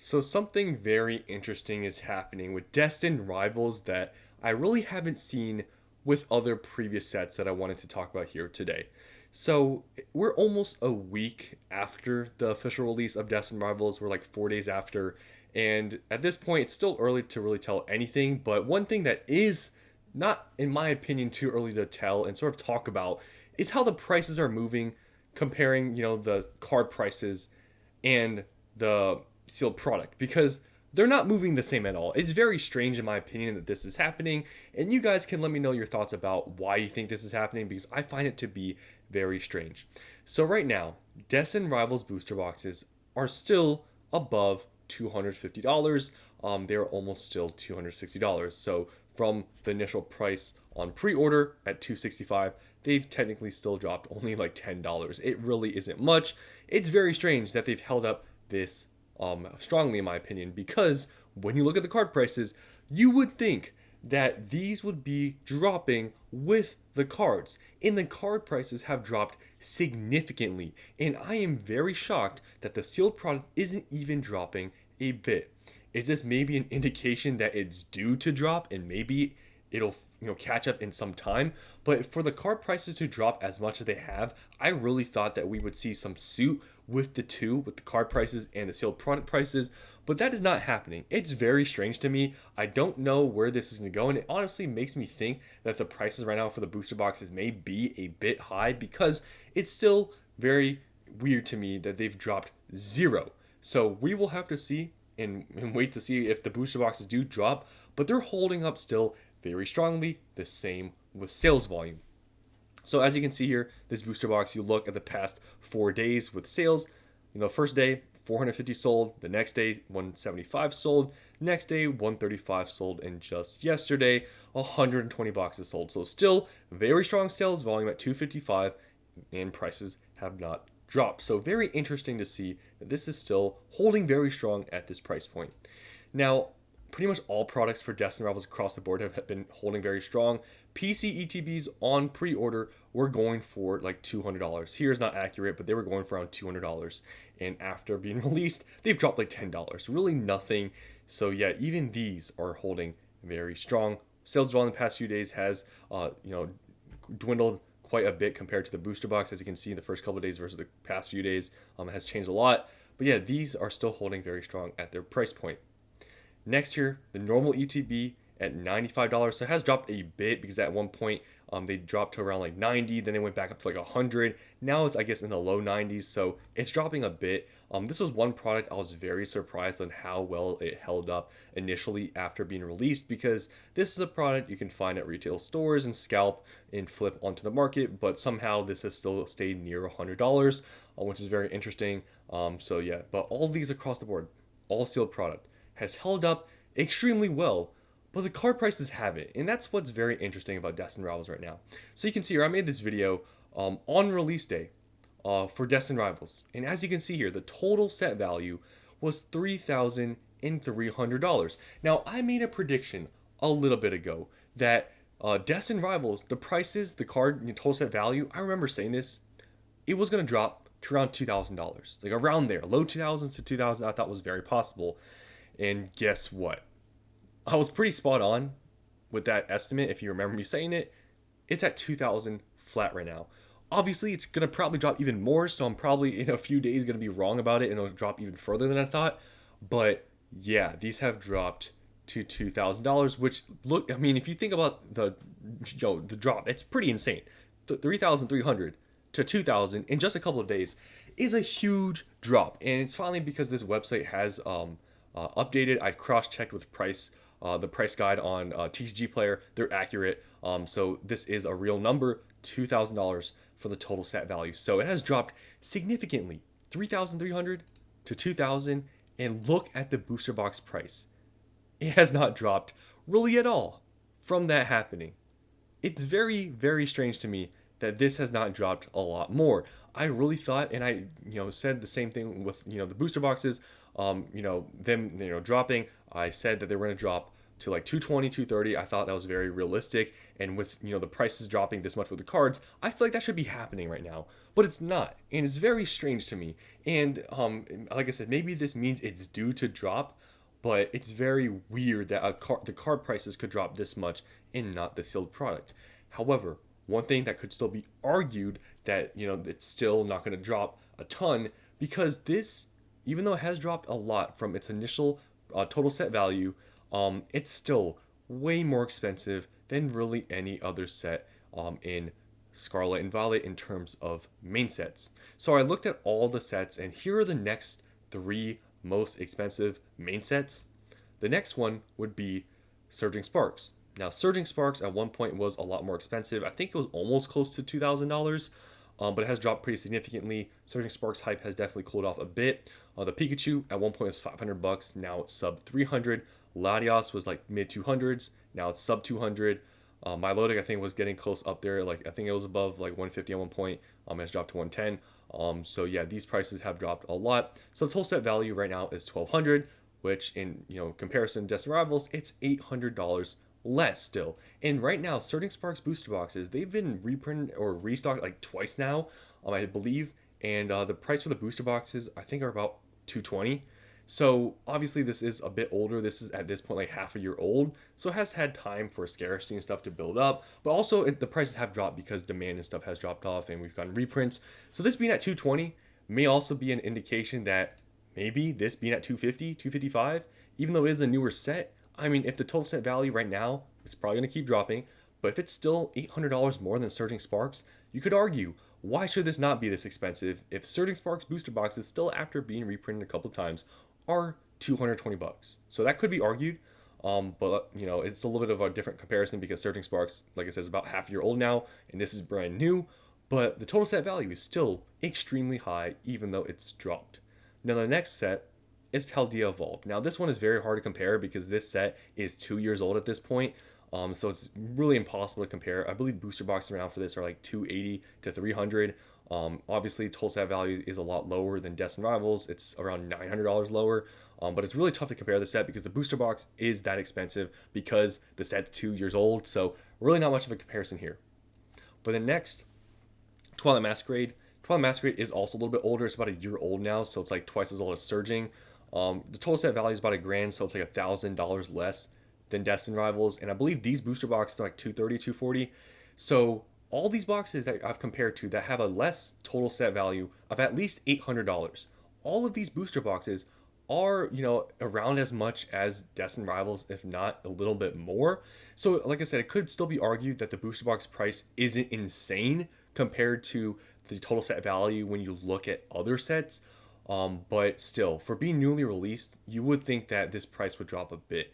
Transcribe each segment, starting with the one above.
So something very interesting is happening with Destined Rivals that I really haven't seen with other previous sets that I wanted to talk about here today. So we're almost a week after the official release of Destined Rivals. We're like 4 days after. And at this point, it's still early to really tell anything. But one thing that is not, in my opinion, too early to tell and sort of talk about is how the prices are moving, comparing, the card prices and the sealed product, because they're not moving the same at all. It's very strange, in my opinion, that this is happening. And you guys can let me know your thoughts about why you think this is happening, because I find it to be very strange. So, right now, Destined Rivals booster boxes are still above $250. They're almost still $260. So, from the initial price on pre-order at $265, they've technically still dropped only like $10. It really isn't much. It's very strange that they've held up this strongly, in my opinion, because when you look at the card prices, you would think that these would be dropping with the cards, and the card prices have dropped significantly. And I am very shocked that the sealed product isn't even dropping a bit. Is this maybe an indication that it's due to drop and maybe it'll catch up in some time? But for the card prices to drop as much as they have, I really thought that we would see some suit with the card prices and the sealed product prices, but that is not happening. It's very strange to me. I don't know where this is going to go, and it honestly makes me think that the prices right now for the booster boxes may be a bit high, because it's still very weird to me that they've dropped zero. So we will have to see and wait to see if the booster boxes do drop, but they're holding up still very strongly. The same with sales volume. So as you can see here, this booster box, you look at the past 4 days with sales. First day 450 sold, the next day 175 sold, next day 135 sold, and just yesterday 120 boxes sold. So still very strong sales volume at 255, and prices have not dropped. So very interesting to see that this is still holding very strong at this price point. Now, pretty much all products for Destined Rivals across the board have been holding very strong. PC ETBs on pre-order were going for like $200. Here's not accurate, but they were going for around $200. And after being released, they've dropped like $10. Really nothing. So yeah, even these are holding very strong. Sales volume in the past few days has dwindled quite a bit compared to the booster box, as you can see in the first couple of days versus the past few days. It has changed a lot. But yeah, these are still holding very strong at their price point. Next here, the normal ETB at $95. So it has dropped a bit, because at one point they dropped to around like 90, then they went back up to like 100. Now it's, I guess, in the low 90s, so it's dropping a bit. This was one product I was very surprised on how well it held up initially after being released, because this is a product you can find at retail stores and scalp and flip onto the market, but somehow this has still stayed near $100, which is very interesting. So yeah, but all these across the board, all sealed product, has held up extremely well, but the card prices haven't, and that's what's very interesting about Destined Rivals right now. So you can see here, I made this video on release day for Destined Rivals, and as you can see here, the total set value was $3,300. Now, I made a prediction a little bit ago that Destined Rivals, the prices, the card total set value, I remember saying this, it was going to drop to around $2,000, like around there, low 2000s to 2000. I thought was very possible. And guess what? I was pretty spot on with that estimate. If you remember me saying it, it's at 2,000 flat right now. Obviously, it's going to probably drop even more, so I'm probably in a few days going to be wrong about it, and it'll drop even further than I thought. But yeah, these have dropped to $2,000, which if you think about the drop, it's pretty insane. The 3,300 to 2,000 in just a couple of days is a huge drop, and it's finally because this website has updated. I cross-checked with the price guide on TCG Player. They're accurate. So this is a real number, $2,000 for the total set value. So it has dropped significantly, 3,300 to 2,000. And look at the booster box price. It has not dropped really at all from that happening. It's very, very strange to me that this has not dropped a lot more. I really thought, and I said the same thing with the booster boxes, them dropping. I said that they were going to drop to like 220, 230. I thought that was very realistic. And with, the prices dropping this much with the cards, I feel like that should be happening right now. But it's not. And it's very strange to me. And like I said, maybe this means it's due to drop, but it's very weird that the card prices could drop this much and not the sealed product. However, one thing that could still be argued that, it's still not going to drop a ton because this, even though it has dropped a lot from its initial total set value, it's still way more expensive than really any other set in Scarlet and Violet in terms of main sets. So I looked at all the sets, and here are the next three most expensive main sets. The next one would be Surging Sparks. Now, Surging Sparks at one point was a lot more expensive. I think it was almost close to $2,000, but it has dropped pretty significantly. Surging Sparks hype has definitely cooled off a bit. The Pikachu at one point was $500. Now it's sub 300. Latios was like mid 200s. Now it's sub 200. Milotic I think was getting close up there. Like I think it was above like 150 at one point. It's dropped to 110. So yeah, these prices have dropped a lot. So the total set value right now is 1,200, which in comparison to Destined Rivals, it's $800 less still. And right now, Surging Sparks booster boxes, they've been reprinted or restocked like twice now, I believe. And the price for the booster boxes, I think, are about $220. So obviously this is a bit older. This is at this point like half a year old. So it has had time for scarcity and stuff to build up. But also the prices have dropped because demand and stuff has dropped off and we've gotten reprints. So this being at $220 may also be an indication that maybe this being at $250, $255, even though it is a newer set, I mean, if the total set value right now, it's probably going to keep dropping, but if it's still $800 more than Surging Sparks, you could argue, why should this not be this expensive if Surging Sparks booster boxes, still after being reprinted a couple of times, are $220? So that could be argued, but it's a little bit of a different comparison because Surging Sparks, like I said, is about half a year old now, and this is brand new, but the total set value is still extremely high, even though it's dropped. Now the next set is Paldea Evolved. Now this one is very hard to compare because this set is 2 years old at this point. So it's really impossible to compare. I believe booster boxes around for this are like 280 to 300. Obviously total set value is a lot lower than Destined Rivals. It's around $900 lower. But it's really tough to compare the set because the booster box is that expensive because the set's 2 years old. So really not much of a comparison here. But the next, Twilight Masquerade. Twilight Masquerade is also a little bit older. It's about a year old now, so it's like twice as old as Surging. The total set value is about $1,000, so it's like $1,000 less than Destined Rivals. And I believe these booster boxes are like $230, $240. So all these boxes that I've compared to that have a less total set value of at least $800, all of these booster boxes are, around as much as Destined Rivals, if not a little bit more. So like I said, it could still be argued that the booster box price isn't insane compared to the total set value when you look at other sets. But still, for being newly released, you would think that this price would drop a bit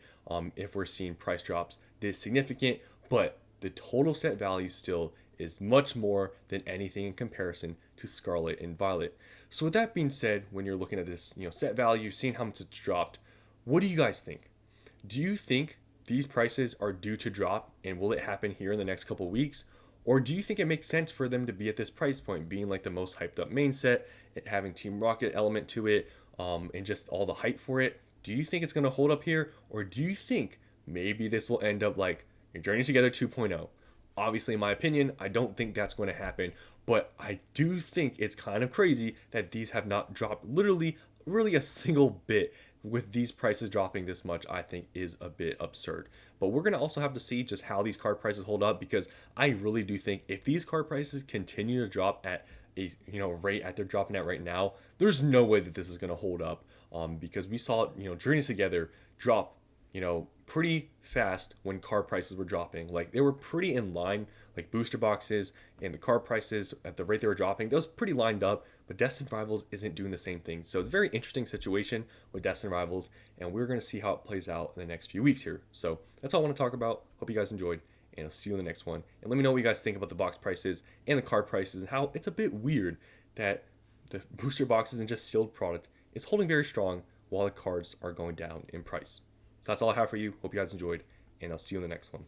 if we're seeing price drops this significant. But the total set value still is much more than anything in comparison to Scarlet and Violet. So with that being said, when you're looking at this, set value, seeing how much it's dropped, what do you guys think? Do you think these prices are due to drop, and will it happen here in the next couple weeks? Or do you think it makes sense for them to be at this price point, being like the most hyped up main set, it having Team Rocket element to it, and just all the hype for it? Do you think it's going to hold up here? Or do you think maybe this will end up like your Journey Together 2.0? Obviously, in my opinion, I don't think that's going to happen, but I do think it's kind of crazy that these have not dropped literally really a single bit. With these prices dropping this much, I think is a bit absurd. But we're going to also have to see just how these card prices hold up, because I really do think if these card prices continue to drop at a rate that they're dropping at right now, there's no way that this is going to hold up, because we saw Journeys Together drop pretty fast when card prices were dropping. Like, they were pretty in line, like booster boxes and the card prices at the rate they were dropping, that was pretty lined up. But Destined Rivals isn't doing the same thing. So it's a very interesting situation with Destined Rivals, and we're going to see how it plays out in the next few weeks here. So that's all I want to talk about. Hope you guys enjoyed, and I'll see you in the next one. And let me know what you guys think about the box prices and the card prices, and how it's a bit weird that the booster boxes and just sealed product is holding very strong while the cards are going down in price. So that's all I have for you. Hope you guys enjoyed, and I'll see you in the next one.